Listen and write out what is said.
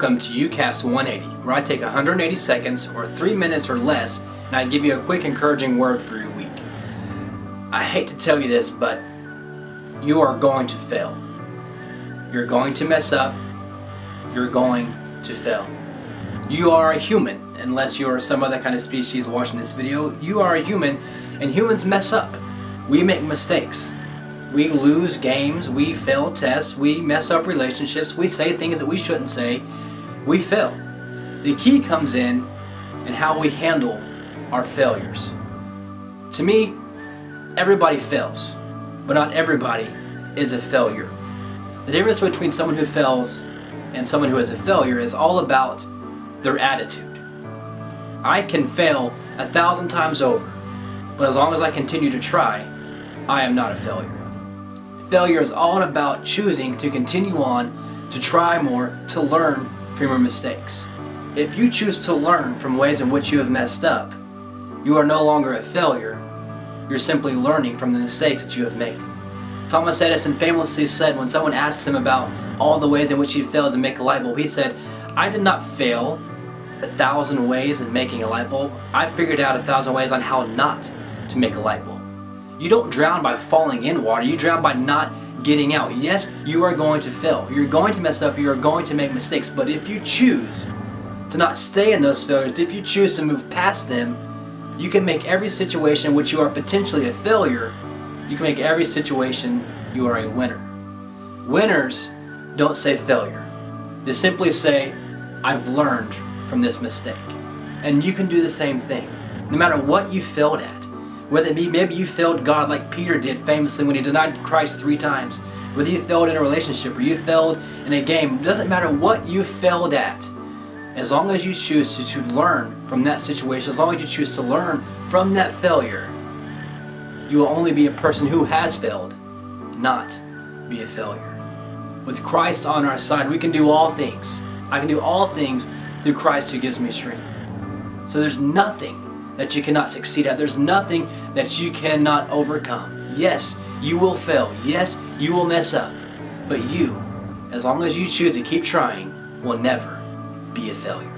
Welcome to UCast 180, where I take 180 seconds or 3 minutes or less and I give you a quick encouraging word for your week. I hate to tell you this, but you are going to fail. You're going to mess up. You're going to fail. You are a human, unless you are some other kind of species watching this video. You are a human, and humans mess up. We make mistakes. We lose games, we fail tests, we mess up relationships, we say things that we shouldn't say, we fail. The key comes in how we handle our failures. To me, everybody fails, but not everybody is a failure. The difference between someone who fails and someone who is a failure is all about their attitude. I can fail 1,000 times over, but as long as I continue to try, I am not a failure. Failure is all about choosing to continue on, to try more, to learn from your mistakes. If you choose to learn from ways in which you have messed up, you are no longer a failure. You're simply learning from the mistakes that you have made. Thomas Edison famously said when someone asked him about all the ways in which he failed to make a light bulb, he said, "I did not fail 1,000 ways in making a light bulb. I figured out 1,000 ways on how not to make a light bulb." You don't drown by falling in water, you drown by not getting out. Yes, you are going to fail. You're going to mess up, you are going to make mistakes, but if you choose to not stay in those failures, if you choose to move past them, you can make every situation in which you are potentially a failure, you can make every situation you are a winner. Winners don't say failure. They simply say, "I've learned from this mistake." And you can do the same thing. No matter what you failed at, whether it be maybe you failed God like Peter did famously when he denied Christ 3 times, whether you failed in a relationship or you failed in a game, it doesn't matter what you failed at. As long as you choose to learn from that situation, as long as you choose to learn from that failure, you will only be a person who has failed, not be a failure. With Christ on our side, we can do all things. I can do all things through Christ who gives me strength. So there's nothing that you cannot succeed at. There's nothing that you cannot overcome. Yes, you will fail. Yes, you will mess up. But you, as long as you choose to keep trying, will never be a failure.